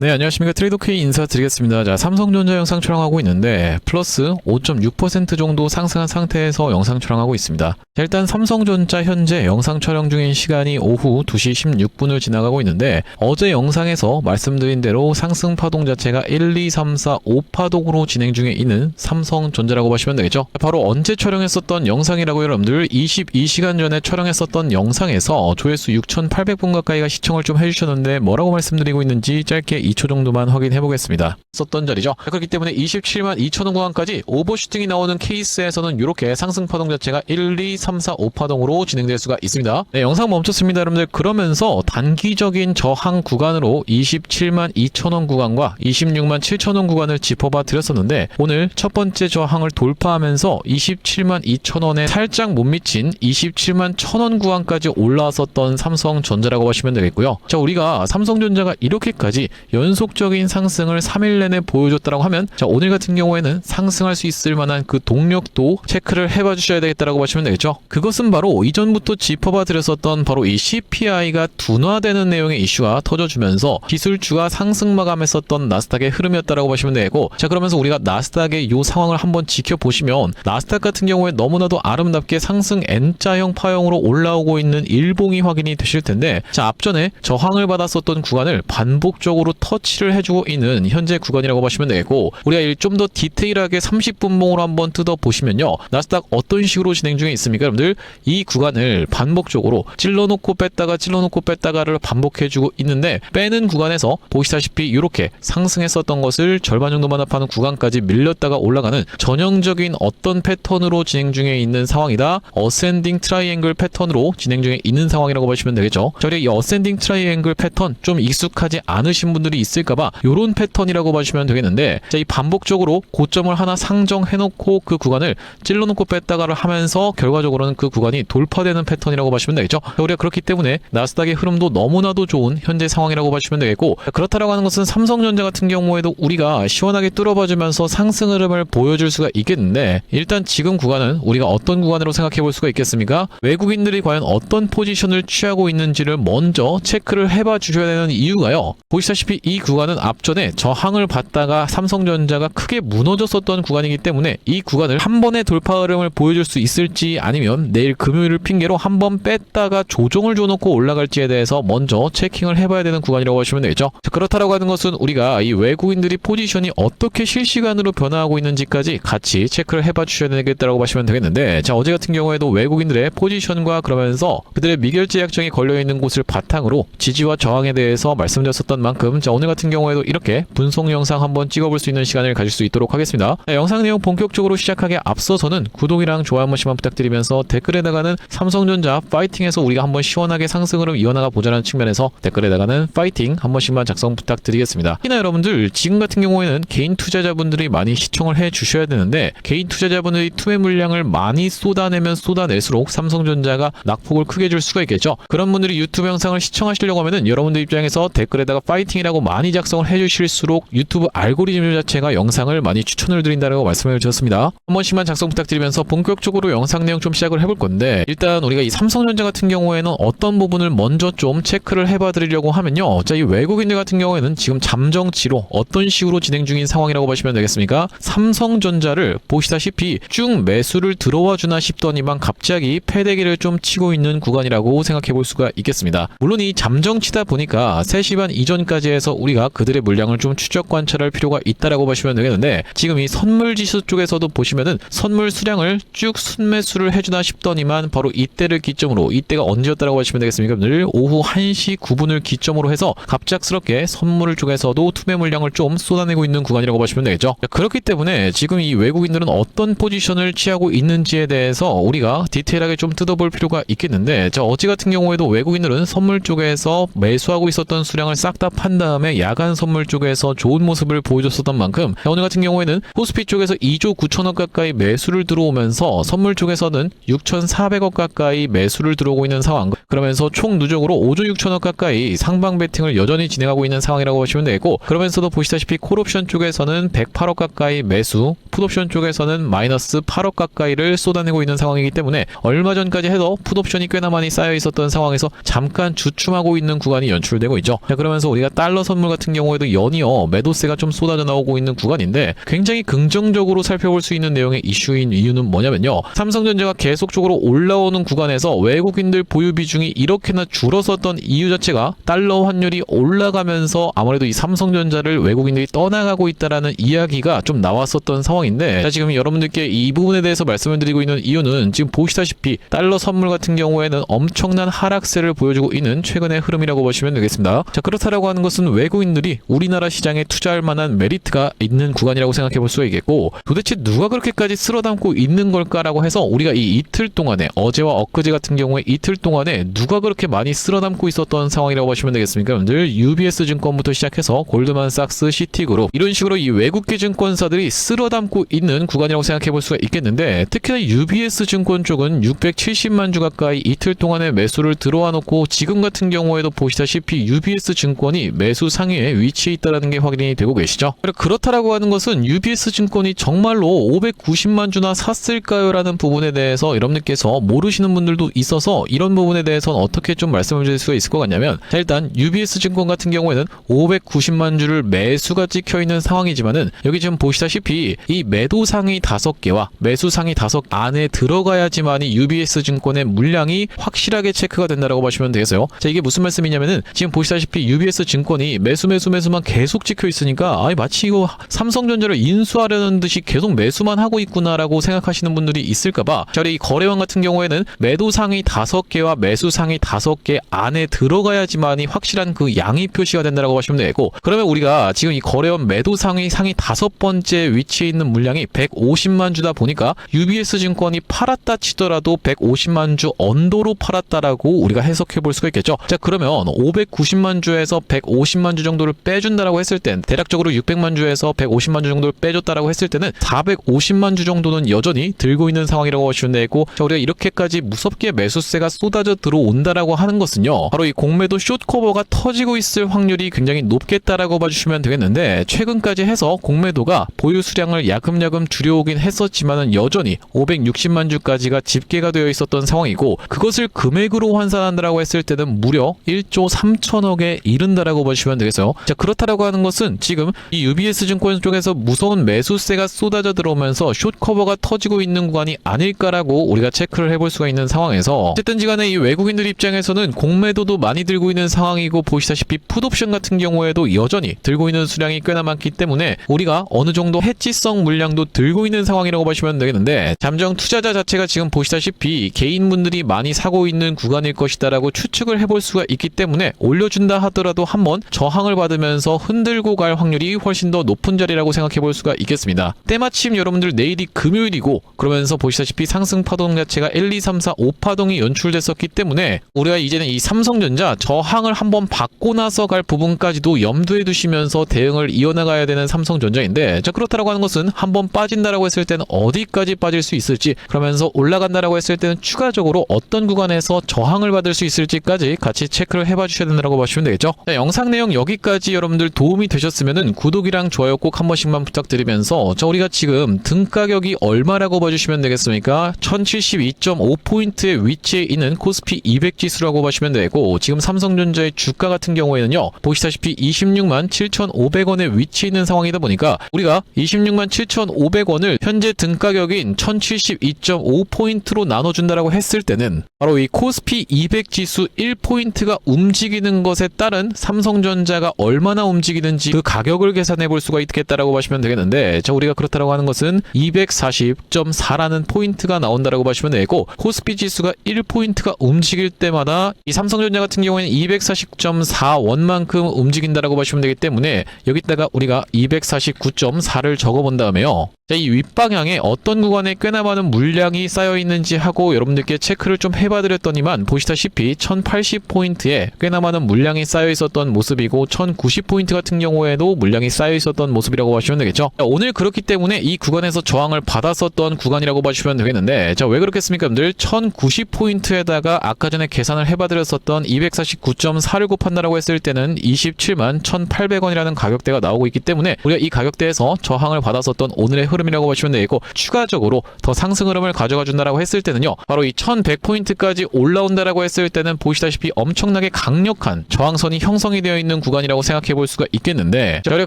네, 안녕하십니까. 트레이더K 인사드리겠습니다. 자, 삼성전자 영상 촬영하고 있는데 플러스 5.6% 정도 상승한 상태에서 영상 촬영하고 있습니다. 자, 일단 삼성전자 현재 영상 촬영 중인 시간이 오후 2시 16분을 지나가고 있는데 어제 영상에서 말씀드린 대로 상승 파동 자체가 1, 2, 3, 4, 5파동으로 진행 중에 있는 삼성전자라고 보시면 되겠죠. 바로 언제 촬영했었던 영상이라고 여러분들 22시간 전에 촬영했었던 영상에서 조회수 6,800분 가까이가 시청을 좀 해주셨는데 뭐라고 말씀드리고 있는지 짧게 2초 정도만 확인해 보겠습니다. 썼던 자리죠. 그렇기 때문에 27만 2천원 구간까지 오버슈팅이 나오는 케이스에서는 이렇게 상승 파동 자체가 1, 2, 3, 4, 5파동으로 진행될 수가 있습니다. 네, 영상 멈췄습니다. 여러분들 그러면서 단기적인 저항 구간으로 27만 2천원 구간과 26만 7천원 구간을 짚어봐 드렸었는데 오늘 첫 번째 저항을 돌파하면서 27만 2천원에 살짝 못 미친 27만 1천원 구간까지 올라왔었던 삼성전자라고 보시면 되겠고요. 자, 우리가 삼성전자가 이렇게까지 연속적인 상승을 3일 내내 보여줬다고 하면 자, 오늘 같은 경우에는 상승할 수 있을 만한 그 동력도 체크를 해봐 주셔야 되겠다라고 보시면 되겠죠. 그것은 바로 이전부터 짚어봐 드렸었던 바로 이 CPI가 둔화되는 내용의 이슈가 터져주면서 기술주가 상승 마감했었던 나스닥의 흐름이었다라고 보시면 되고, 자, 그러면서 우리가 나스닥의 이 상황을 한번 지켜보시면 나스닥 같은 경우에 너무나도 아름답게 상승 N자형 파형으로 올라오고 있는 일봉이 확인이 되실 텐데, 자, 앞전에 저항을 받았었던 구간을 반복적으로 터치를 해주고 있는 현재 구간이라고 보시면 되겠고, 우리가 좀 더 디테일하게 30분봉으로 한번 뜯어보시면요, 나스닥 어떤 식으로 진행 중에 있습니까? 여러분들 이 구간을 반복적으로 찔러놓고 뺐다가를 반복해주고 있는데, 빼는 구간에서 보시다시피 이렇게 상승했었던 것을 절반 정도만 합하는 구간까지 밀렸다가 올라가는 전형적인 어떤 패턴으로 진행 중에 있는 상황이다. 어센딩 트라이앵글 패턴으로 진행 중에 있는 상황이라고 보시면 되겠죠. 자, 우리 이 어센딩 트라이앵글 패턴 좀 익숙하지 않으신 분들이 있을까봐 요런 패턴이라고 보시면 되겠는데, 자, 이 반복적으로 고점을 하나 상정해놓고 그 구간을 찔러놓고 뺐다가를 하면서 결과적으로는 그 구간이 돌파되는 패턴이라고 보시면 되겠죠. 자, 우리가 그렇기 때문에 나스닥의 흐름도 너무나도 좋은 현재 상황이라고 보시면 되겠고, 그렇다라고 하는 것은 삼성전자 같은 경우에도 우리가 시원하게 뚫어봐주면서 상승 흐름을 보여줄 수가 있겠는데, 일단 지금 구간은 우리가 어떤 구간으로 생각해 볼 수가 있겠습니까? 외국인들이 과연 어떤 포지션을 취하고 있는지를 먼저 체크를 해봐 주셔야 되는 이유가요, 보시다시피 이 구간은 앞전에 저항을 받다가 삼성전자가 크게 무너졌었던 구간이기 때문에 이 구간을 한 번의 돌파 흐름을 보여줄 수 있을지, 아니면 내일 금요일을 핑계로 한 번 뺐다가 조정을 줘놓고 올라갈지에 대해서 먼저 체킹을 해봐야 되는 구간이라고 하시면 되겠죠. 그렇다라고 하는 것은 우리가 이 외국인들이 포지션이 어떻게 실시간으로 변화하고 있는지까지 같이 체크를 해봐 주셔야 되겠다라고 하시면 되겠는데, 자, 어제 같은 경우에도 외국인들의 포지션과 그러면서 그들의 미결제 약정이 걸려있는 곳을 바탕으로 지지와 저항에 대해서 말씀드렸었던 만큼, 자, 오늘 같은 경우에도 이렇게 분석 영상 한번 찍어볼 수 있는 시간을 가질 수 있도록 하겠습니다. 자, 영상 내용 본격적으로 시작하기에 앞서서는 구독이랑 좋아요 한 번씩만 부탁드리면서, 댓글에다가는 삼성전자 파이팅해서 우리가 한번 시원하게 상승으로 이어나가 보자는 측면에서 댓글에다가는 파이팅 한 번씩만 작성 부탁드리겠습니다. 특히나 여러분들 지금 같은 경우에는 개인 투자자분들이 많이 시청을 해 주셔야 되는데, 개인 투자자분들이 투매 물량을 많이 쏟아내면 쏟아낼수록 삼성전자가 낙폭을 크게 줄 수가 있겠죠. 그런 분들이 유튜브 영상을 시청하시려고 하면은 여러분들 입장에서 댓글에다가 파이팅이라고 많이 작성을 해주실수록 유튜브 알고리즘 자체가 영상을 많이 추천을 드린다고 말씀을 드렸습니다. 한 번씩만 작성 부탁드리면서 본격적으로 영상 내용 좀 시작을 해볼 건데, 일단 우리가 이 삼성전자 같은 경우에는 어떤 부분을 먼저 좀 체크를 해봐 드리려고 하면요, 자, 이 외국인들 같은 경우에는 지금 잠정치로 어떤 식으로 진행 중인 상황이라고 보시면 되겠습니까? 삼성전자를 보시다시피 쭉 매수를 들어와 주나 싶더니만 갑자기 패대기를 좀 치고 있는 구간이라고 생각해 볼 수가 있겠습니다. 물론 이 잠정치다 보니까 3시 반 이전까지 해서 우리가 그들의 물량을 좀 추적 관찰할 필요가 있다라고 보시면 되겠는데, 지금 이 선물 지수 쪽에서도 보시면은 선물 수량을 쭉 순매수를 해주나 싶더니만 바로 이때를 기점으로, 이때가 언제였다라고 보시면 되겠습니까? 늘 오후 1시 9분을 기점으로 해서 갑작스럽게 선물 쪽에서도 투매 물량을 좀 쏟아내고 있는 구간이라고 보시면 되겠죠. 그렇기 때문에 지금 이 외국인들은 어떤 포지션을 취하고 있는지에 대해서 우리가 디테일하게 좀 뜯어볼 필요가 있겠는데, 자, 어제 같은 경우에도 외국인들은 선물 쪽에서 매수하고 있었던 수량을 싹 다 판 다음에 야간 선물 쪽에서 좋은 모습을 보여줬었던 만큼, 오늘 같은 경우에는 코스피 쪽에서 2조 9천억 가까이 매수를 들어오면서 선물 쪽에서는 6,400억 가까이 매수를 들어오고 있는 상황. 그러면서 총 누적으로 5조 6천억 가까이 상방 베팅을 여전히 진행하고 있는 상황이라고 보시면 되고, 그러면서도 보시다시피 콜옵션 쪽에서는 108억 가까이 매수, 풋옵션 쪽에서는 마이너스 8억 가까이를 쏟아내고 있는 상황이기 때문에 얼마 전까지 해도 풋옵션이 꽤나 많이 쌓여 있었던 상황에서 잠깐 주춤하고 있는 구간이 연출되고 있죠. 자, 그러면서 우리가 달러 선물 같은 경우에도 연이어 매도세가 좀 쏟아져 나오고 있는 구간인데, 굉장히 긍정적으로 살펴볼 수 있는 내용의 이슈인 이유는 뭐냐면요, 삼성전자가 계속적으로 올라오는 구간에서 외국인들 보유 비중이 이렇게나 줄어섰던 이유 자체가 달러 환율이 올라가면서 아무래도 이 삼성전자를 외국인들이 떠나가고 있다라는 이야기가 좀 나왔었던 상황인데, 자, 지금 여러분들께 이 부분에 대해서 말씀을 드리고 있는 이유는 지금 보시다시피 달러 선물 같은 경우에는 엄청난 하락세를 보여주고 있는 최근의 흐름이라고 보시면 되겠습니다. 자, 그렇다라고 하는 것은 외국인들이 우리나라 시장에 투자할 만한 메리트가 있는 구간이라고 생각해 볼 수가 있겠고, 도대체 누가 그렇게까지 쓸어담고 있는 걸까라고 해서 우리가 이 이틀 동안에, 어제와 엊그제 같은 경우에 이틀 동안에 누가 그렇게 많이 쓸어담고 있었던 상황이라고 보시면 되겠습니까? 여러분들 UBS 증권부터 시작해서 골드만삭스, 시티그룹, 이런 식으로 이 외국계 증권사들이 쓸어담고 있는 구간이라고 생각해 볼 수가 있겠는데, 특히나 UBS 증권 쪽은 670만 주 가까이 이틀 동안에 매수를 들어와 놓고, 지금 같은 경우에도 보시다시피 UBS 증권이 매수 상위에 위치해 있다는 게 확인이 되고 계시죠. 그렇다라고 하는 것은 UBS 증권이 정말로 590만 주나 샀을까요? 라는 부분에 대해서 여러분들께서 모르시는 분들도 있어서 이런 부분에 대해서는 어떻게 좀 말씀을 드릴 수가 있을 것 같냐면, 자, 일단 UBS 증권 같은 경우에는 590만 주를 매수가 찍혀 있는 상황이지만은, 여기 지금 보시다시피 이 매도 상위 5개와 매수 상위 5개 안에 들어가야지만이 UBS 증권의 물량이 확실하게 체크가 된다라고 보시면 되겠어요. 자, 이게 무슨 말씀이냐면은, 지금 보시다시피 UBS 증권이 매수만 계속 찍혀 있으니까, 아이 마치 이거 삼성전자를 인수하려는 듯이 계속 매수만 하고 있구나라고 생각하시는 분들이 있을까봐, 자, 이 거래원 같은 경우에는 매도 상위 5개와 매수 상위 5개 안에 들어가야지만이 확실한 그 양이 표시가 된다라고 보시면 되고, 그러면 우리가 지금 이 거래원 매도 상위 5번째 위치에 있는 물량이 150만 주다 보니까 UBS 증권이 팔았다 치더라도 150만 주 언더로 팔았다라고 우리가 해석해 볼 수가 있겠죠. 자, 그러면 590만 주에서 150만 주 정도를 빼준다라고 했을 땐, 대략적으로 600만 주에서 150만 주 정도를 빼줬다라고 했을 때는 450만 주 정도는 여전히 들고 있는 상황이라고 보시면 되고, 자, 우리가 이렇게까지 무섭게 매수세가 쏟아져 들어온다라고 하는 것은요, 바로 이 공매도 숏커버가 터지고 있을 확률이 굉장히 높겠다라고 봐주시면 되겠는데, 최근까지 해서 공매도가 보유 수량을 야금야금 줄여오긴 했었지만은 여전히 560만 주까지가 집계가 되어 있었던 상황이고, 그것을 금액으로 환산한다라고 했을 때는 무려 1조 3천억에 이른다라고 보시면 되겠어요. 자, 그렇다라고 하는 것은 지금 이 UBS 증권 쪽에서 무서운 매수세가 쏟아져 들어오면서 숏커버가 터지고 있는 구간이 아닐까라고 우리가 체크를 해볼 수가 있는 상황에서, 어쨌든지 간에 이 외국인들 입장에서는 공매도도 많이 들고 있는 상황이고, 보시다시피 풋옵션 같은 경우에도 여전히 들고 있는 수량이 꽤나 많기 때문에 우리가 어느 정도 해지성 물량도 들고 있는 상황이라고 보시면 되겠는데, 잠정 투자자 자체가 지금 보시다시피 개인분들이 많이 사고 있는 구간일 것이다라고 추측을 해볼 수가 있기 때문에, 올려준다 하더라도 한번 저항을 받으면서 흔들고 갈 확률이 훨씬 더 높은 자리라고 생각해 볼 수가 있겠습니다. 때마침 여러분들 내일이 금요일이고, 그러면서 보시다시피 상승 파동 자체가 1, 2, 3, 4, 5파동이 연출됐었기 때문에 우리가 이제는 이 삼성전자 저항을 한번 받고 나서 갈 부분까지도 염두에 두시면서 대응을 이어나가야 되는 삼성전자인데, 자, 그렇다라고 하는 것은 한번 빠진다라고 했을 때는 어디까지 빠질 수 있을지, 그러면서 올라간다라고 했을 때는 추가적으로 어떤 구간에서 저항을 받을 수 있을지까지 같이 체크를 해봐 주셔야 된다고 보시면 되겠죠. 자, 영상 내용 여기까지 여러분들 도움이 되셨으면은 구독이랑 좋아요 꼭 한 번씩만 부탁드리면서, 자, 우리가 지금 등 가격이 얼마라고 봐주시면 되겠습니까? 1072.5포인트의 위치에 있는 코스피 200 지수라고 보시면 되고, 지금 삼성전자의 주가 같은 경우에는요, 보시다시피 26만 7,500원에 위치해 있는 상황이다 보니까 우리가 26만 7,500원을 현재 등 가격인 1072.5포인트로 나눠준다라고 했을 때는, 바로 이 코스피 200 지수 1포인트가 움직이는 것에 따른 삼성전자가 얼마나 움직이는지 그 가격을 계산해 볼 수가 있겠다라고 보시면 되겠는데, 자, 우리가 그렇다라고 하는 것은 240.4라는 포인트가 나온다라고 보시면 되고, 코스피 지수가 1포인트가 움직일 때마다 이 삼성전자 같은 경우에는 240.4원만큼 움직인다라고 보시면 되기 때문에, 여기다가 우리가 249.4를 적어 본 다음에요, 자, 이 윗방향에 어떤 구간에 꽤나 많은 물량이 쌓여 있는지 하고 여러분들께 체크를 좀 해봐드렸더니만 보시다시피 1080포인트에 꽤나 많은 물량이 쌓여 있었던 모습이고 1090포인트 같은 경우에도 물량이 쌓여 있었던 모습이라고 보시면 되겠죠. 자, 오늘 그렇기 때문에 이 구간에서 저항을 받았었던 구간이라고 보시면 되겠는데, 자, 왜 그렇겠습니까 여러분들? 1090포인트에다가 아까 전에 계산을 해봐드렸었던 249.4를 곱한다라고 했을 때는 27만 1800원이라는 가격대가 나오고 있기 때문에 우리가 이 가격대에서 저항을 받았었던 오늘의 흐름이라고 보시면 되겠고, 추가적으로 더 상승 흐름을 가져가 준다라고 했을 때는요, 바로 이 1100포인트까지 올라온다라고 했을 때는 보시다시피 엄청나게 강력한 저항선이 형성이 되어 있는 구간이라고 생각해 볼 수가 있겠는데, 자,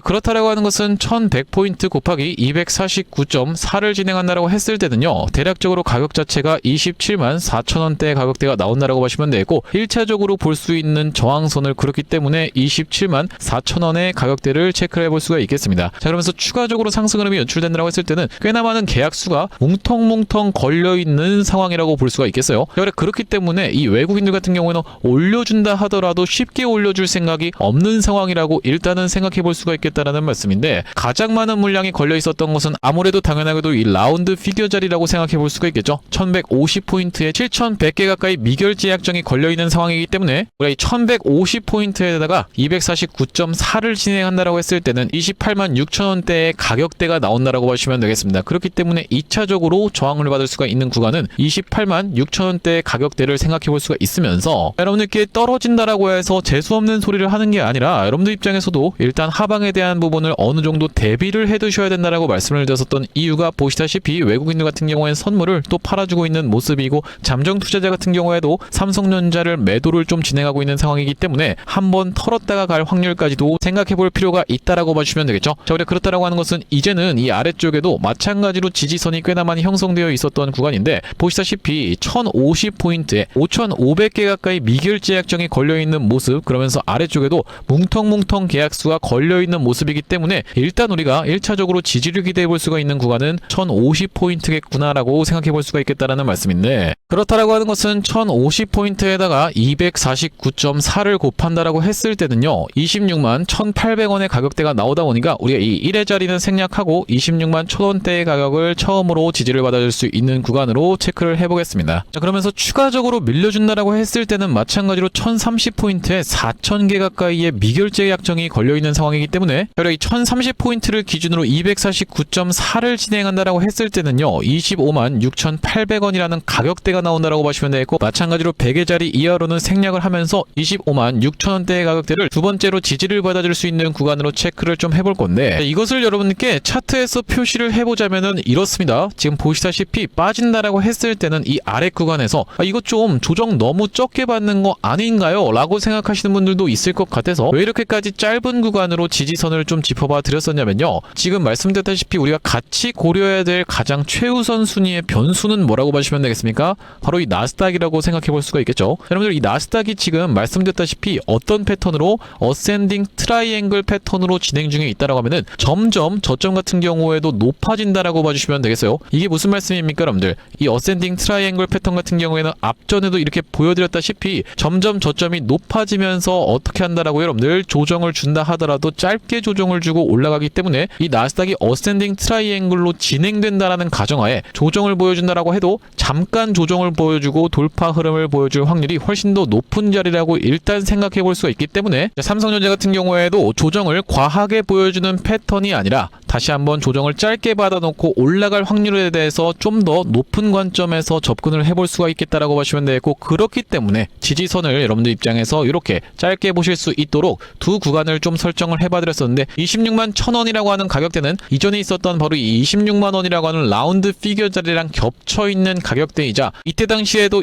그렇다라고 하는 것은 1100포인트 곱하기 249.4를 진행한다라고 했을 때는요, 대략적으로 가격 자체가 27만 4천원대의 가격대가 나온다라고 보시면 되겠고, 1차적으로 볼 수 있는 저항선을 그렇기 때문에 27만 4천원의 가격대를 체크를 해볼 수가 있겠습니다. 자, 그러면서 추가적으로 상승 흐름이 연출된다고 했을 때는 꽤나 많은 계약수가 뭉텅뭉텅 걸려있는 상황이라고 볼 수가 있겠어요. 그렇기 때문에 이 외국인들 같은 경우에는 올려준다 하더라도 쉽게 올려줄 생각이 없는 상황이라고 일단은 생각해 볼 수가 있겠다라는 말씀인데, 가장 많은 물량이 걸려 있었던 것은 아무래도 당연하게도 이 라운드 피겨 자리라고 생각해 볼 수가 있겠죠. 1150포인트에 7100개 가까이 미결제 약정이 걸려 있는 상황이기 때문에 우리가 이 1150포인트에다가 249.4를 진행한다라고 했을 때는 28만 6천원대의 가격대가 나온다라고 보시면 되겠습니다. 그렇기 때문에 2차적으로 저항을 받을 수가 있는 구간은 28만 6천원대의 가격대를 생각해 볼 수가 있으면서, 여러분들께 떨어진다라고 해서 재수없는 소리를 하는 게 아니라 여러분들 입장에서도 일단 하방에 대한 부분을 어느 정도 대비를 해 두셔야 된다라고 말씀을 드렸었던 이유가, 보시다시피 외국인들 같은 경우에는 선물을 또 팔아주고 있는 모습이고, 잠정 투자자 같은 경우에도 삼성전자를 매도를 좀 진행하고 있는 상황이기 때문에 한번 털었다가 갈 확률까지도 생각해 볼 필요가 있다라고 봐주시면 되겠죠. 자, 우리가 그렇다라고 하는 것은 이제는 이 아래쪽에도 마찬가지로 지지선이 꽤나 많이 형성되어 있었던 구간인데, 보시다시피 1050포인트에 5500개 가까이 미결제 약정이 걸려있는 모습, 그러면서 아래쪽에도 뭉텅뭉텅 계약수가 걸려있는 모습이기 때문에 일단 우리가 1차적으로 지지를 기대해 볼 수가 있는 구간은 1050포인트겠구나라고 생각해 볼 수가 있겠다라는 말씀인데, 그렇다라고 하는 것은 1050포인트에다가 249.4를 곱한다라고 했을 때는요, 26만 1800원의 가격대가 나오다 보니까 우리가 이 1회 자리는 생략하고 26만 1000원대의 가격을 처음으로 지지를 받아줄 수 있는 구간으로 체크를 해보겠습니다. 자, 그러면서 추가적으로 밀려준다라고 했을 때는 마찬가지로 1030포인트에 4000개 가까이의 미결제 약정이 걸려있는 상황이기 때문에 이 1030포인트를 기준으로 249.4를 진행한다라고 했을 때는요, 25만 6800원이라는 가격대가 나온다라고 보시면 되겠고, 마찬가지로 100의 자리 이하로는 생략을 하면서 25만 6천원대의 가격대를 두 번째로 지지를 받아줄 수 있는 구간으로 체크를 좀 해볼 건데, 이것을 여러분께 차트에서 표시를 해보자면은 이렇습니다. 지금 보시다시피 빠진다라고 했을 때는 이 아래 구간에서 이거 좀 조정 너무 적게 받는 거 아닌가요? 라고 생각하시는 분들도 있을 것 같아서 왜 이렇게까지 짧은 구간으로 지지선을 좀 짚어봐 드렸었냐면요, 지금 말씀드렸다시피 우리가 같이 고려해야 될 가장 최우선 순위의 변수는 뭐라고 보시면 되겠습니까? 바로 이 나스닥이라고 생각해 볼 수가 있겠죠. 여러분들, 이 나스닥이 지금 말씀드렸다시피 어떤 패턴으로 어센딩 트라이앵글 패턴으로 진행 중에 있다라고 하면은 점점 저점 같은 경우에도 높아진다라고 봐주시면 되겠어요. 이게 무슨 말씀입니까 여러분들? 이 어센딩 트라이앵글 패턴 같은 경우에는 앞전에도 이렇게 보여드렸다시피 점점 저점이 높아지면서 어떻게 한다라고 여러분들 조정을 준다 하더라도 짧게 조정을 주고 올라가기 때문에 이 나스닥이 어센딩 트라이앵글로 진행된다라는 가정하에 조정을 보여준다라고 해도 잠깐 조정을 보여주고 돌파 흐름을 보여줄 확률이 훨씬 더 높은 자리라고 일단 생각해 볼 수가 있기 때문에, 삼성전자 같은 경우에도 조정을 과하게 보여주는 패턴이 아니라 다시 한번 조정을 짧게 받아놓고 올라갈 확률에 대해서 좀 더 높은 관점에서 접근을 해볼 수가 있겠다라고 보시면 되겠고, 그렇기 때문에 지지선을 여러분들 입장에서 이렇게 짧게 보실 수 있도록 두 구간을 좀 설정을 해봐드렸었는데, 26만 1000원이라고 하는 가격대는 이전에 있었던 바로 이 26만 원이라고 하는 라운드 피겨 자리랑 겹쳐있는 가격대이자 이때 당시에도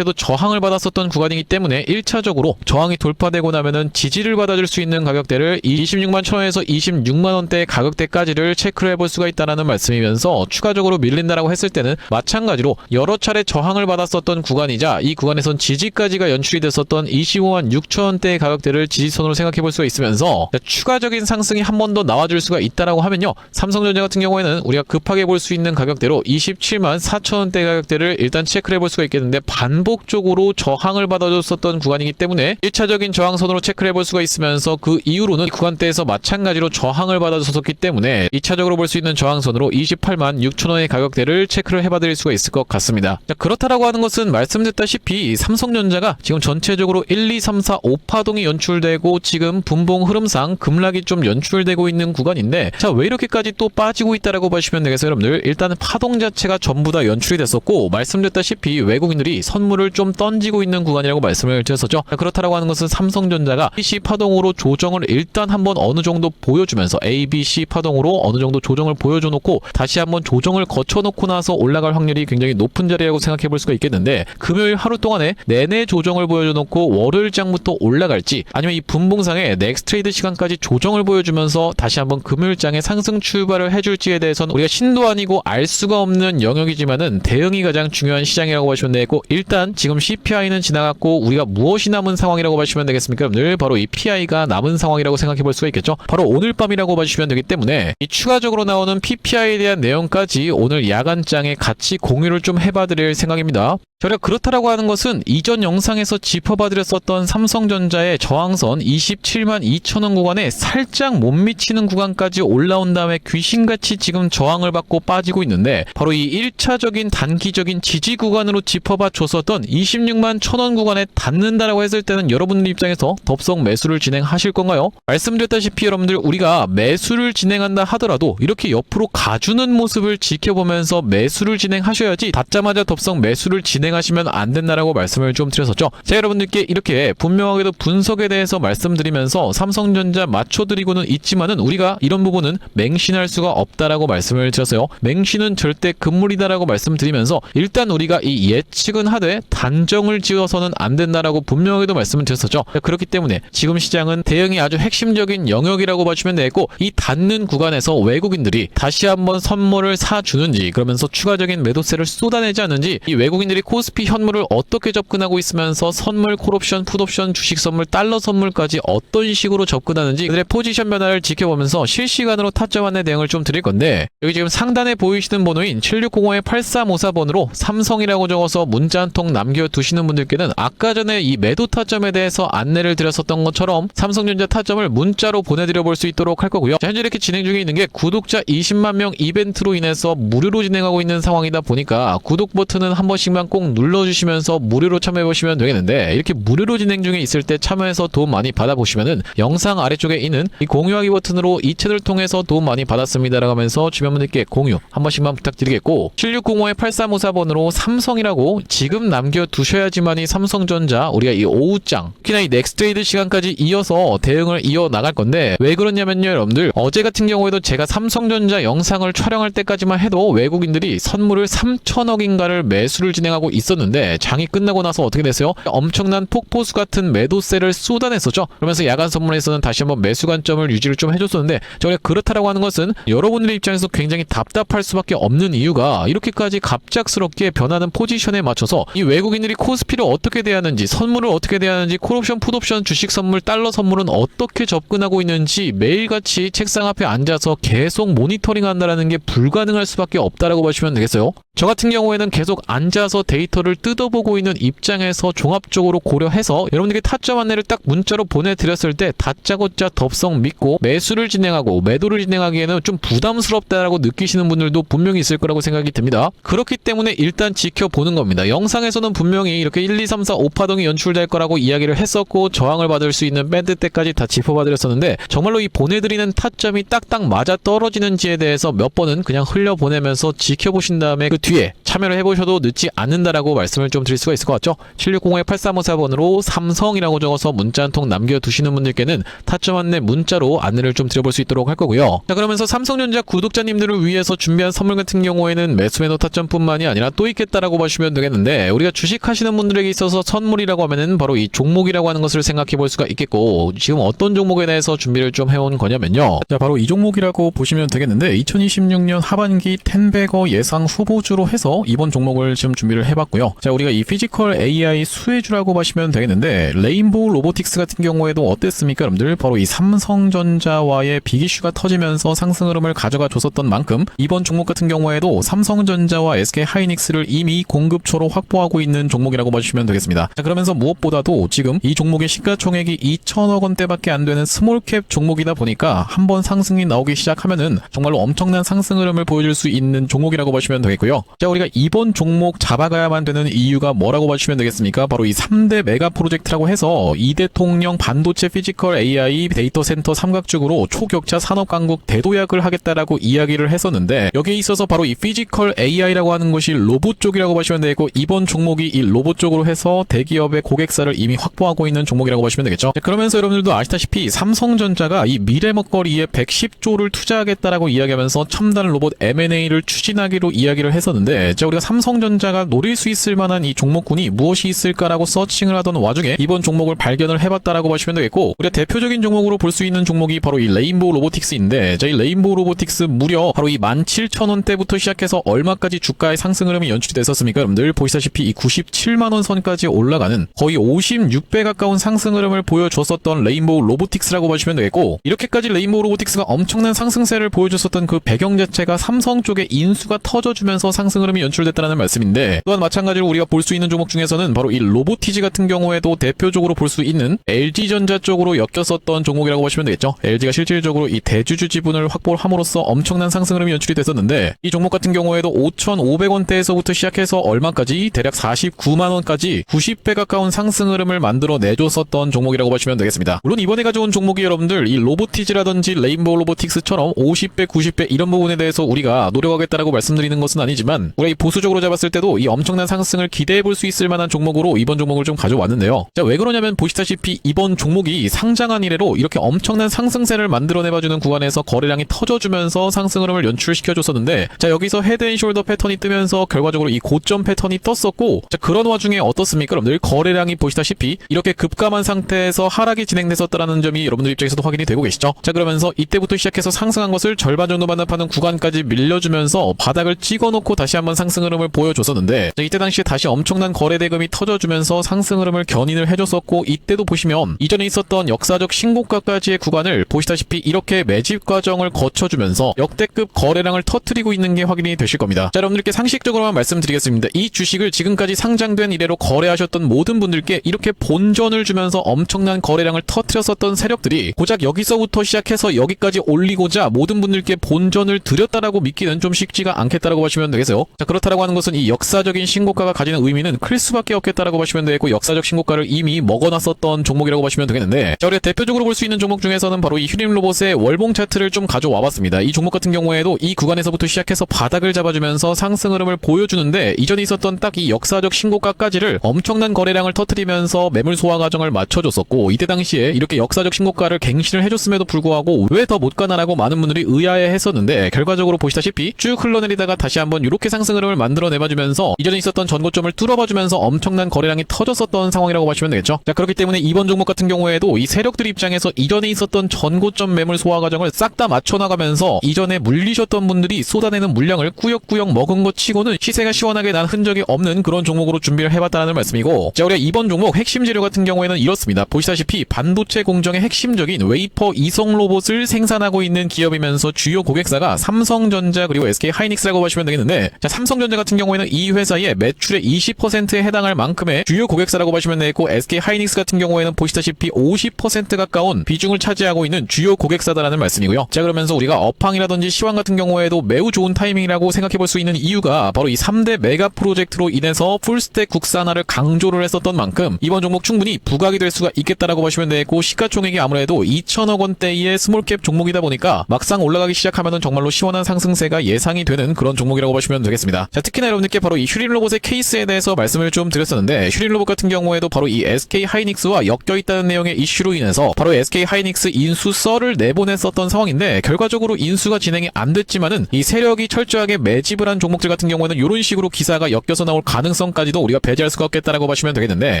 저항을 받았었던 구간이기 때문에 1차적으로 저항이 돌파되고 나면은 지지를 받아줄 수 있는 가격대를 26만 1000원에서 26만 원대의 가격대까지를 체크를 해볼 수가 있다는 말씀이면서, 추가적으로 밀린다라고 했을 때는 마찬가지로 여러 차례 저항을 받았었던 구간이자 이 구간에선 지지까지가 연출이 됐었던 25만 6천원대의 가격대를 지지선으로 생각해 볼 수가 있으면서, 추가적인 상승이 한 번 더 나와줄 수가 있다라고 하면요, 삼성전자 같은 경우에는 우리가 급하게 볼 수 있는 가격대로 27만 4천원대 가격대를 일단 체크를 해볼 수가 있겠는데, 반복적으로 저항을 받아줬었던 구간이기 때문에 1차적인 저항선으로 체크를 해볼 수가 있으면서 그 이후로는 이 구간대에서 마찬가지로 저항을 받아줬었기 때문에 때문에 2차적으로 볼 수 있는 저항선으로 28만 6천원의 가격대를 체크를 해봐드릴 수가 있을 것 같습니다. 자, 그렇다라고 하는 것은 말씀드렸다시피 삼성전자가 지금 전체적으로 1, 2, 3, 4, 5파동이 연출되고 지금 분봉 흐름상 급락이 좀 연출되고 있는 구간인데, 자, 왜 이렇게까지 또 빠지고 있다라고 보시면 되겠어요, 여러분들. 일단 파동 자체가 전부 다 연출이 됐었고, 말씀드렸다시피 외국인들이 선물을 좀 던지고 있는 구간이라고 말씀을 드렸었죠. 자, 그렇다라고 하는 것은 삼성전자가 PC 파동으로 조정을 일단 한번 어느 정도 보여주면서 A, B, C 파동으로 어느 정도 조정을 보여줘 놓고 다시 한번 조정을 거쳐 놓고 나서 올라갈 확률이 굉장히 높은 자리라고 생각해 볼 수가 있겠는데, 금요일 하루 동안에 내내 조정을 보여줘 놓고 월요일장부터 올라갈지, 아니면 이 분봉상의 넥스트 트레이드 시간까지 조정을 보여주면서 다시 한번 금요일장에 상승 출발을 해줄지에 대해서는 우리가 신도 아니고 알 수가 없는 영역이지만은 대응이 가장 중요한 시장이라고 보시면 되겠고, 일단 지금 CPI는 지나갔고 우리가 무엇이 남은 상황이라고 보시면 되겠습니까, 여러분들? 바로 이 PI가 남은 상황이라고 생각해 볼 수가 있겠죠. 바로 오늘 밤이라고 봐주시면 되기 때문에 이 추가적으로 나오는 PPI에 대한 내용까지 오늘 야간장에 같이 공유를 좀 해봐드릴 생각입니다. 저희가 그렇다라고 하는 것은 이전 영상에서 짚어봐드렸었던 삼성전자의 저항선 27만 2천원 구간에 살짝 못 미치는 구간까지 올라온 다음에 귀신같이 지금 저항을 받고 빠지고 있는데, 바로 이 1차적인 단기적인 지지 구간으로 짚어봐 줬었던 26만 1천원 구간에 닿는다라고 했을 때는 여러분들 입장에서 덥석 매수를 진행하실 건가요? 말씀드렸다시피 여러분들, 우리가 매수를 진행한다 하더라도 이렇게 옆으로 가주는 모습을 지켜보면서 매수를 진행하셔야지 닿자마자 덥석 매수를 진행하시면 안 된다라고 말씀을 좀 드렸었죠. 제가 여러분들께 이렇게 분명하게도 분석에 대해서 말씀드리면서 삼성전자 맞춰드리고는 있지만은 우리가 이런 부분은 맹신할 수가 없다라고 말씀을 드렸어요. 맹신은 절대 금물이다라고 말씀드리면서 일단 우리가 이 예측은 하되 단정을 지어서는 안 된다라고 분명하게도 말씀을 드렸었죠. 그렇기 때문에 지금 시장은 대응이 아주 핵심적인 영역이라고 봐주면 되고, 이 닿는 구간에서 외국인들이 다시 한번 선물을 사주는지, 그러면서 추가적인 매도세를 쏟아내지 않는지, 이 외국인들이 코스피 현물을 어떻게 접근하고 있으면서 선물, 콜옵션, 풋옵션, 주식 선물, 달러 선물까지 어떤 식으로 접근하는지 그들의 포지션 변화를 지켜보면서 실시간으로 타점 안내 대응을 좀 드릴 건데, 여기 지금 상단에 보이시는 번호인 7605-8354번으로 삼성이라고 적어서 문자 한 통 남겨두시는 분들께는 아까 전에 이 매도 타점에 대해서 안내를 드렸었던 것처럼 삼성전자 타점을 문자로 보내드려 볼 수 있도록 할 거고요. 자, 현재 이렇게 진행 중에 있는 게 구독자 20만 명 이벤트로 인해서 무료로 진행하고 있는 상황이다 보니까 구독 버튼은 한 번씩만 꼭 눌러주시면서 무료로 참여해보시면 되겠는데, 이렇게 무료로 진행 중에 있을 때 참여해서 도움 많이 받아보시면은 영상 아래쪽에 있는 이 공유하기 버튼으로 이 채널을 통해서 도움 많이 받았습니다라고 하면서 주변 분들께 공유 한 번씩만 부탁드리겠고, 7605-8354번으로 삼성이라고 지금 남겨두셔야지만이 삼성전자 우리가 이 오후장 특히나 이 넥스트 트레이드 시간까지 이어서 대응을 이어나갈 건데, 왜 그러냐면요 여러분들, 어제 같은 경우에도 제가 삼성전자 영상을 촬영할 때까지만 해도 외국인들이 선물을 3천억인가를 매수를 진행하고 있었는데, 장이 끝나고 나서 어떻게 됐어요? 엄청난 폭포수 같은 매도세를 쏟아냈었죠. 그러면서 야간 선물에서는 다시 한번 매수 관점을 유지를 좀 해줬었는데, 저희가 그렇다라고 하는 것은 여러분들의 입장에서 굉장히 답답할 수밖에 없는 이유가, 이렇게까지 갑작스럽게 변하는 포지션에 맞춰서 이 외국인들이 코스피를 어떻게 대하는지, 선물을 어떻게 대하는지, 콜옵션, 풋옵션, 주식 선물, 달러 선물은 어떻게 접근하고 있는지 매일같이 책상 앞에 앉아서 계속 모니터링 한다는 게 불가능할 수밖에 없다라고 보시면 되겠어요. 저 같은 경우에는 계속 앉아서 데이터를 뜯어보고 있는 입장에서 종합적으로 고려해서 여러분들께 타점 안내를 딱 문자로 보내드렸을 때 다짜고짜 덥석 믿고 매수를 진행하고 매도를 진행하기에는 좀 부담스럽다라고 느끼시는 분들도 분명히 있을 거라고 생각이 듭니다. 그렇기 때문에 일단 지켜보는 겁니다. 영상에서는 분명히 이렇게 1, 2, 3, 4, 5파동이 연출될 거라고 이야기를 했었고, 저항을 받을 수 있는 밴드 때까지 다 짚어봐드렸었는데, 정말로 이 보내드리는 타점이 딱딱 맞아 떨어지는지에 대해서 몇 번은 그냥 흘려보내면서 지켜보신 다음에 그 뒤에 참여를 해보셔도 늦지 않는다라고 말씀을 좀 드릴 수가 있을 것 같죠. 7605-8354번으로 삼성이라고 적어서 문자 한 통 남겨두시는 분들께는 타점 안내 문자로 안내를 좀 드려볼 수 있도록 할 거고요. 자, 그러면서 삼성전자 구독자님들을 위해서 준비한 선물 같은 경우에는 매수 매도 타점뿐만이 아니라 또 있겠다라고 보시면 되겠는데, 우리가 주식하시는 분들에게 있어서 선물이라고 하면은 바로 이 종목이라고 하는 것을 생각해 볼 수가 있겠고, 지금 어떤 종목에 대해서 준비를 좀 해온 거냐면요. 자, 바로 이 종목이라고 보시면 되겠는데, 2026년 하반기 텐베거 예상 후보 위주로 해서 이번 종목을 지금 준비를 해봤고요. 자, 우리가 이 피지컬 AI 수혜주라고 보시면 되겠는데 레인보우 로보틱스 같은 경우에도 어땠습니까, 여러분들? 바로 이 삼성전자와의 빅이슈가 터지면서 상승 흐름을 가져가 줬었던 만큼 이번 종목 같은 경우에도 삼성전자와 SK하이닉스를 이미 공급처로 확보하고 있는 종목이라고 봐주시면 되겠습니다. 자, 그러면서 무엇보다도 지금 이 종목의 시가총액이 2천억 원대밖에 안 되는 스몰캡 종목이다 보니까 한번 상승이 나오기 시작하면은 정말로 엄청난 상승 흐름을 보여줄 수 있는 종목이라고 보시면 되겠고요. 자, 우리가 이번 종목 잡아가야만 되는 이유가 뭐라고 봐주시면 되겠습니까? 바로 이 3대 메가 프로젝트라고 해서 이대통령 반도체 피지컬 AI 데이터 센터 삼각죽으로 초격차 산업 강국 대도약을 하겠다라고 이야기를 했었는데 여기에 있어서 바로 이 피지컬 AI라고 하는 것이 로봇 쪽이라고 보시면 되고 이번 종목이 이 로봇 쪽으로 해서 대기업의 고객사를 이미 확보하고 있는 종목이라고 보시면 되겠죠. 자, 그러면서 여러분들도 아시다시피 삼성전자가 이 미래 먹거리에 110조를 투자하겠다라고 이야기하면서 첨단 로봇 M&A를 추진하기로 이야기를 했었는데 자, 우리가 삼성전자가 노릴 수 있을 만한 이 종목군이 무엇이 있을까라고 서칭을 하던 와중에 이번 종목을 발견을 해봤다라고 보시면 되겠고 우리가 대표적인 종목으로 볼 수 있는 종목이 바로 이 레인보우 로보틱스인데 자, 이 레인보우 로보틱스 무려 바로 이 17,000원대부터 시작해서 얼마까지 주가의 상승 흐름이 연출이 됐었습니까? 여러분들 보시다시피 이 97만원 선까지 올라가는 거의 56배 가까운 상승 흐름을 보여줬었던 레인보우 로보틱스라고 보시면 되겠고 이렇게까지 레인보우 로보틱스가 엄청난 상승세를 보여줬었던 그 배경 자체가 삼성 쪽의 인수가 터져주면서 상승 흐름이 연출됐다는 말씀인데 또한 마찬가지로 우리가 볼 수 있는 종목 중에서는 바로 이 로보티지 같은 경우에도 대표적으로 볼 수 있는 LG전자 쪽으로 엮였었던 종목이라고 보시면 되겠죠. LG가 실질적으로 이 대주주 지분을 확보함으로써 엄청난 상승 흐름이 연출이 됐었는데 이 종목 같은 경우에도 5,500원대에서부터 시작해서 얼마까지 대략 49만원까지 90배 가까운 상승 흐름을 만들어 내줬었던 종목이라고 보시면 되겠습니다. 물론 이번에 가져온 종목이 여러분들 이 로보티지라든지 레인보우 로보틱스처럼 50배, 90배 이런 부분에 대해서 우리가 노력하겠다라고 말씀드리는 것은 아니지만 우리가 이 보수적으로 잡았을 때도 이 엄청난 상승을 기대해 볼 수 있을 만한 종목으로 이번 종목을 좀 가져왔는데요. 자, 왜 그러냐면 보시다시피 이번 종목이 상장한 이래로 이렇게 엄청난 상승세를 만들어내봐주는 구간에서 거래량이 터져주면서 상승 흐름을 연출시켜줬었는데 자, 여기서 헤드앤숄더 패턴이 뜨면서 결과적으로 이 고점 패턴이 떴었고 자, 그런 와중에 어떻습니까? 여러분들 거래량이 보시다시피 이렇게 급감한 상태에서 하락이 진행됐었다는 점이 여러분들 입장에서도 확인이 되고 계시죠? 자, 그러면서 이때부터 시작해서 상승한 것을 절반 정도 반납하는 구간까지 밀려주면서 바닥을 찍어놓고 다시 한번 상승 흐름을 보여줬었는데 자, 이때 당시에 다시 엄청난 거래 대금이 터져주면서 상승 흐름을 견인을 해줬었고 이때도 보시면 이전에 있었던 역사적 신고가까지의 구간을 보시다시피 이렇게 매집 과정을 거쳐주면서 역대급 거래량을 터뜨리고 있는 게 확인이 되실 겁니다. 자, 여러분들께 상식적으로만 말씀드리겠습니다. 이 주식을 지금까지 상장된 이래로 거래하셨던 모든 분들께 이렇게 본전을 주면서 엄청난 거래량을 터뜨렸었던 세력들이 고작 여기서부터 시작해서 여기까지 올리고자 모든 분들께 본전을 드렸다라고 믿기는 좀 쉽지가 않겠다라고 보시면 되겠어요. 자, 그렇다라고 하는 것은 이 역사적인 신고가가 가지는 의미는 클 수밖에 없겠다라고 보시면 되겠고 역사적 신고가를 이미 먹어놨었던 종목이라고 보시면 되겠는데 자, 우리가 대표적으로 볼 수 있는 종목 중에서는 바로 이 휴림로봇의 월봉 차트를 좀 가져와 봤습니다. 이 종목 같은 경우에도 이 구간에서부터 시작해서 바닥을 잡아주면서 상승 흐름을 보여주는데 이전에 있었던 딱 이 역사적 신고가까지를 엄청난 거래량을 터뜨리면서 매물 소화 과정을 맞춰줬었고 이때 당시에 이렇게 역사적 신고가를 갱신을 해줬음에도 불구하고 왜 더 못 가나라고 많은 분들이 의아해 했었는데 결과적으로 보시다시피 쭉 흘러내리다가 다시 한번 이렇게 상승 흐름을 만들어내봐주면서 이전에 있었던 전고점을 뚫어봐주면서 엄청난 거래량이 터졌었던 상황이라고 보시면 되겠죠. 자, 그렇기 때문에 이번 종목 같은 경우에도 이 세력들 입장에서 이전에 있었던 전고점 매물 소화 과정을 싹 다 맞춰나가면서 이전에 물리셨던 분들이 쏟아내는 물량을 꾸역꾸역 먹은 것 치고는 시세가 시원하게 난 흔적이 없는 그런 종목으로 준비를 해봤다는 말씀이고 자, 우리가 이번 종목 핵심 재료 같은 경우에는 이렇습니다. 보시다시피 반도체 공정의 핵심적인 웨이퍼 이성 로봇을 생산하고 있는 기업이면서 주요 고객사가 삼성전자 그리고 SK하이닉스라고 보시면 되겠는데 자, 삼성전자 같은 경우에는 이 회사의 매출의 20%에 해당할 만큼의 주요 고객사라고 보시면 되겠고 SK하이닉스 같은 경우에는 보시다시피 50% 가까운 비중을 차지하고 있는 주요 고객사다라는 말씀이고요. 자, 그러면서 우리가 업황이라든지 시황 같은 경우에도 매우 좋은 타이밍이라고 생각해 볼 수 있는 이유가 바로 이 3대 메가 프로젝트로 인해서 풀스택 국산화를 강조를 했었던 만큼 이번 종목 충분히 부각이 될 수가 있겠다라고 보시면 되고 시가총액이 아무래도 2천억 원대의 스몰캡 종목이다 보니까 막상 올라가기 시작하면은 정말로 시원한 상승세가 예상이 되는 그런 종목이라고 보시면 되겠습니다. 자, 특히나 여러분들께 바로 이 휴림로봇의 케이스에 대해서 말씀을 좀 드렸었는데 휴림로봇 같은 경우에도 바로 이 SK하이닉스와 엮여있다는 내용의 이슈로 인해서 바로 SK하이닉스 인수 썰을 내보냈었던 상황인데 결과적으로 인수가 진행이 안 됐지만은 이 세력이 철저하게 매집을 한 종목들 같은 경우에는 이런 식으로 기사가 엮여서 나올 가능성까지도 우리가 배제할 수가 없겠다라고 보시면 되겠는데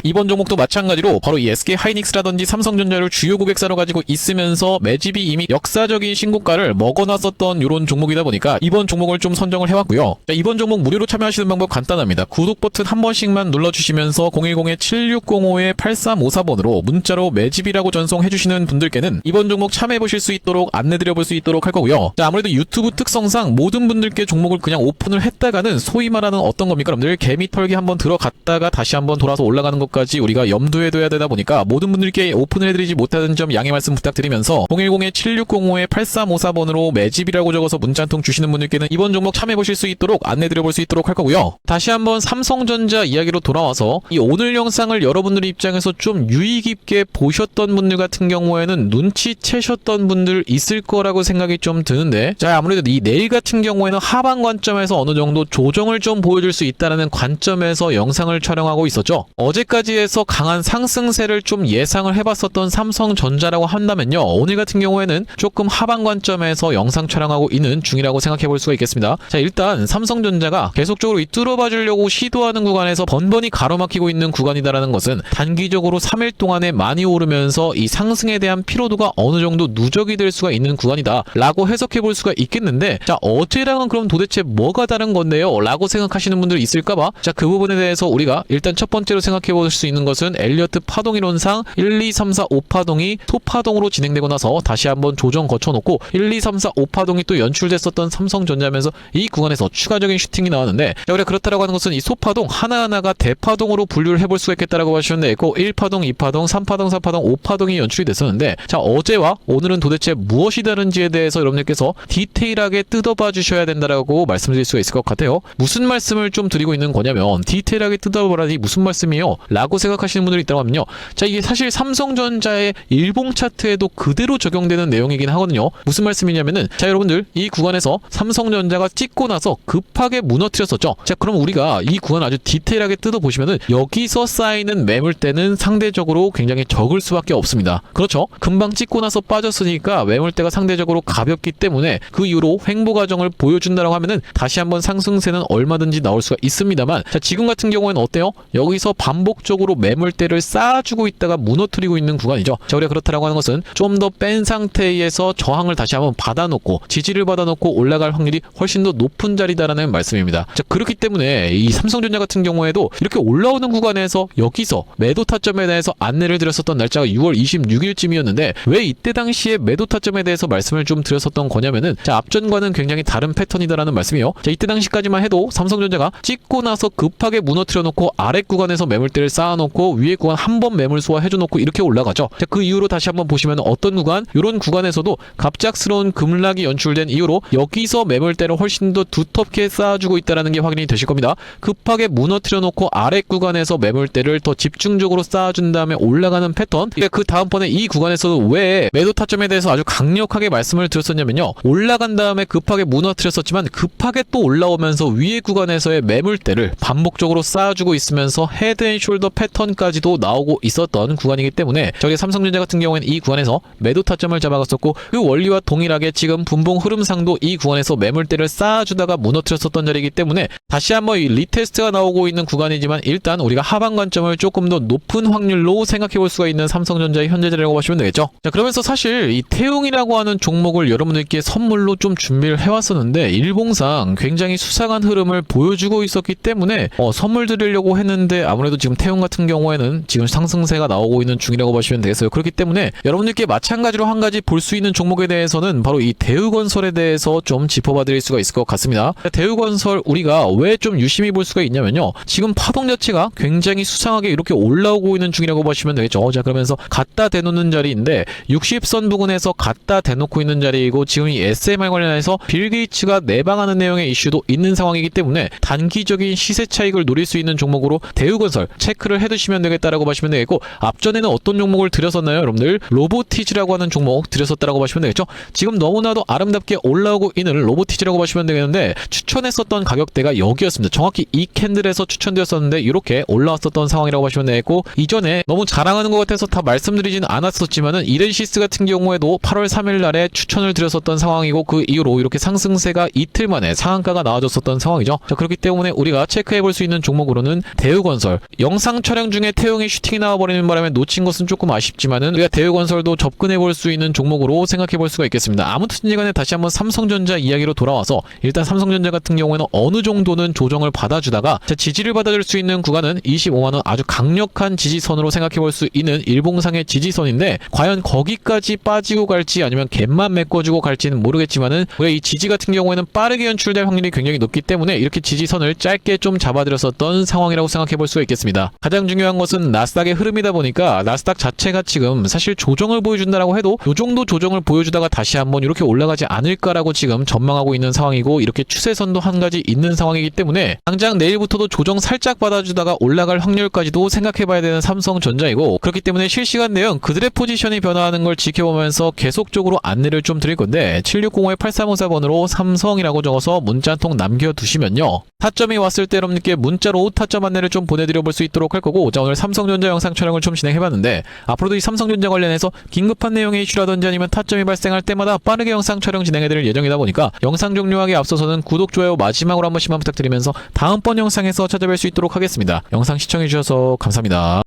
이번 종목도 마찬가지로 바로 이 SK하이닉스라든지 삼성전자를 주요 고객사로 가지고 있으면서 매집이 이미 역사적인 신고가를 먹어놨었던 이런 종목이다 보니까 이번 종목을 좀 선정을 해왔고요. 자, 이번 종목 무료로 참여하시는 방법 간단합니다. 구독 버튼 한 번씩만 눌러주시면서 010-7605-8354번으로 문자로 매집이라고 전송해주시는 분들께는 이번 종목 참여해보실 수 있도록 안내드려볼 수 있도록 할 거고요. 자, 아무래도 유튜브 특성상 모든 분들께 종목을 그냥 오픈을 했다가는 소위 말하는 어떤 겁니까? 여러분들 개미 털기 한번 들어갔다가 다시 한번 돌아서 올라가는 것까지 우리가 염두에 둬야 되다 보니까 모든 분들께 오픈을 해드리지 못하는 점 양해 말씀 부탁드리면서 010-7605-8354번으로 매집이라고 적어서 문자 한 통 주시는 분들께는 이번 종목 참여해보실 수 있도록 안내드려볼 수 있도록 할 거고요. 다시 한번 삼성전자 이야기로 돌아와서 이 오늘 영상을 여러분들 입장에서 좀 유의 깊게 보셨던 분들 같은 경우에는 눈치채셨던 분들 있을 거라고 생각이 좀 드는데, 자, 아무래도 이 내일 같은 경우에는 하방 관점에서 어느 정도 조정을 좀 보여줄 수 있다는 관점에서 영상을 촬영하고 있었죠. 어제까지 해서 강한 상승세를 좀 예상을 해봤었던 삼성전자라고 한다면요, 오늘 같은 경우에는 조금 하방 관점에서 영상 촬영하고 있는 중이라고 생각해 볼 수가 있겠습니다. 자, 일단 삼성전자가 계속적으로 이 뚫어봐 주려고 시도하는 구간에서 번번이 가로막히고 있는 구간이다라는 것은 단기적으로 3일 동안에 많이 오르면서 이 상승에 대한 피로도가 어느 정도 누적이 될 수가 있는 구간이다 라고 해석해 볼 수가 있겠는데, 자, 어제랑은 그럼 도대체 뭐가 다른 건데요? 라고 생각하시는 분들이 있을까봐, 자, 그 부분에 대해서 우리가 일단 첫 번째로 생각해 볼 수 있는 것은 엘리어트 파동이론상 1, 2, 3, 4, 5파동이 토파동으로 진행되고 나서 다시 한번 조정 거쳐놓고 1, 2, 3, 4, 5파동이 또 연출됐었던 삼성전자면서 이 구간에서 추가적인 슈팅이 나왔는데, 자, 우리가 그렇다라고 하는 것은 이 소파동 하나하나가 대파동으로 분류를 해볼 수가 있겠다라고 하시면 되고, 1파동, 2파동, 3파동, 4파동, 5파동이 연출이 됐었는데, 자, 어제와 오늘은 도대체 무엇이 다른지에 대해서 여러분들께서 디테일하게 뜯어봐 주셔야 된다라고 말씀드릴 수가 있을 것 같아요. 무슨 말씀을 좀 드리고 있는 거냐면, 디테일하게 뜯어보라니 무슨 말씀이에요? 라고 생각하시는 분들이 있다고 하면요, 자, 이게 사실 삼성전자의 일봉 차트에도 그대로 적용되는 내용이긴 하거든요. 무슨 말씀이냐면은, 자, 여러분들 이 구간에서 삼성전자가 찍고 나서 급하게 무너뜨렸었죠. 자, 그럼 우리가 이 구간 아주 디테일하게 뜯어보시면은 여기서 쌓이는 매물대는 상대적으로 굉장히 적을 수밖에 없습니다. 그렇죠? 금방 찍고 나서 빠졌으니까 매물대가 상대적으로 가볍기 때문에 그 이후로 횡보 과정을 보여준다라고 하면은 다시 한번 상승세는 얼마든지 나올 수가 있습니다만, 자, 지금 같은 경우에는 어때요? 여기서 반복적으로 매물대를 쌓아주고 있다가 무너뜨리고 있는 구간이죠. 자, 우리가 그렇다라고 하는 것은 좀 더 뺀 상태에서 저항을 다시 한번 받아놓고 지지를 받아놓고 올라갈 확률이 훨씬 더 높은 자리다라는 말씀입니다. 자, 그렇기 때문에 이 삼성전자 같은 경우에도 이렇게 올라오는 구간에서 여기서 매도 타점에 대해서 안내를 드렸었던 날짜가 6월 26일쯤이었는데 왜 이때 당시에 매도 타점에 대해서 말씀을 좀 드렸었던 거냐면은, 자, 앞전과는 굉장히 다른 패턴이다라는 말씀이에요. 자, 이때 당시까지만 해도 삼성전자가 찍고 나서 급하게 무너뜨려 놓고 아래 구간에서 매물대를 쌓아놓고 위에 구간 한번 매물 소화해줘 놓고 이렇게 올라가죠. 자, 그 이후로 다시 한번 보시면 어떤 구간, 이런 구간에서도 갑작스러운 급락이 연출된 이후로 여기서 매물대를 훨씬 더 두텁게 쌓아주고 있다는 게 확인이 되실 겁니다. 급하게 무너뜨려 놓고 아래 구간에서 매물대를 더 집중적으로 쌓아준 다음에 올라가는 패턴. 그 다음번에 이 구간에서도 왜 매도 타점에 대해서 아주 강력하게 말씀을 드렸었냐면요, 올라간 다음에 급하게 무너뜨렸었지만 급하게 또 올라오면서 위에 구간에서의 매물대를 반복적으로 쌓아주고 있으면서 헤드앤숄더 패턴까지도 나오고 있었던 구간이기 때문에 저희 삼성전자 같은 경우에는 이 구간에서 매도 타점을 잡아갔었고, 그 원리와 동일하게 지금 분봉 흐름상도 이 구간에서 매물대를 쌓아주다가 무너뜨렸었던 자리이기 때문에 다시 한번 이 리테스트가 나오고 있는 구간이지만 일단 우리가 하방 관점을 조금 더 높은 확률로 생각해 볼 수가 있는 삼성전자의 현재 자리라고 보시면 되겠죠. 자, 그러면서 사실 이 태용이라고 하는 종목을 여러분들께 선물로 좀 준비를 해왔었는데 일봉상 굉장히 수상한 흐름을 보여주고 있었기 때문에 선물 드리려고 했는데 아무래도 지금 태용 같은 경우에는 지금 상승세가 나오고 있는 중이라고 보시면 되겠어요. 그렇기 때문에 여러분들께 마찬가지로 한 가지 볼 수 있는 종목에 대해서는 바로 이 대우건설에 대해서 좀 짚어봐 드릴 수가 있을 것 같습니다. 대우건설 우리가 왜 좀 유심히 볼 수가 있냐면요, 지금 파동 자체가 굉장히 수상하게 이렇게 올라오고 있는 중이라고 보시면 되겠죠. 자, 그러면서 갖다 대놓는 자리인데 60선 부근에서 갖다 대놓고 있는 자리이고, 지금 이 SMR 관련해서 빌 게이츠가 내방하는 내용의 이슈도 있는 상황이기 때문에 단기적인 시세 차익을 노릴 수 있는 종목으로 대우건설 체크를 해두시면 되겠다라고 보시면 되겠고, 앞전에는 어떤 종목을 드렸었나요? 여러분들 로보티즈라고 하는 종목 드렸었다라고 보시면 되겠죠. 지금 너무나도 아름답게 올라오고 있는 로보티즈라고 보시면 되겠는데 추천했었던 가격대가 여기였습니다. 정확히 이 캔들에서 추천되었었는데 이렇게 올라왔었던 상황이라고 보시면 되겠고, 이전에 너무 자랑하는 것 같아서 다 말씀드리진 않았었지만은 이렌시스 같은 경우에도 8월 3일 날에 추천을 드렸었던 상황이고, 그 이후로 이렇게 상승세가 이틀 만에 상한가가 나와줬었던 상황이죠. 자, 그렇기 때문에 우리가 체크해 볼 수 있는 종목으로는 대우건설, 영상 촬영 중에 태용의 슈팅이 나와버리는 바람에 놓친 것은 조금 아쉽지만은 우리가 대우건설도 접근해 볼 수 있는 종목으로 생각해 볼 수가 있겠습니다. 아무튼 간에 다시 한번 삼성전자 이야기로 돌아와서 일단 삼성전자 삼성전자 같은 경우에는 어느 정도는 조정을 받아주다가 지지를 받아줄 수 있는 구간은 25만원 아주 강력한 지지선으로 생각해볼 수 있는 일봉상의 지지선인데 과연 거기까지 빠지고 갈지 아니면 갭만 메꿔주고 갈지는 모르겠지만은 우리가 이 지지 같은 경우에는 빠르게 연출될 확률이 굉장히 높기 때문에 이렇게 지지선을 짧게 좀 잡아드렸었던 상황이라고 생각해볼 수가 있겠습니다. 가장 중요한 것은 나스닥의 흐름이다 보니까 나스닥 자체가 지금 사실 조정을 보여준다라고 해도 이 정도 조정을 보여주다가 다시 한번 이렇게 올라가지 않을까라고 지금 전망하고 있는 상황이고 이렇게 추세선도 한 가지 있는 상황이기 때문에 당장 내일부터도 조정 살짝 받아주다가 올라갈 확률까지도 생각해봐야 되는 삼성전자이고 그렇기 때문에 실시간 내용 그들의 포지션이 변화하는 걸 지켜보면서 계속적으로 안내를 좀 드릴 건데 7605-8354번으로 삼성이라고 적어서 문자 한 통 남겨두시면요. 타점이 왔을 때 여러분께 문자로 타점 안내를 좀 보내드려 볼 수 있도록 할 거고 자 오늘 삼성전자 영상 촬영을 좀 진행해봤는데 앞으로도 이 삼성전자 관련해서 긴급한 내용의 이슈라든지 아니면 타점이 발생할 때마다 빠르게 영상 촬영 진행해드릴 예정이다 보니까 영상 종료하기 앞서서는 구독, 좋아요 마지막으로 한 번씩만 부탁드리면서 다음번 영상에서 찾아뵐 수 있도록 하겠습니다. 영상 시청해주셔서 감사합니다.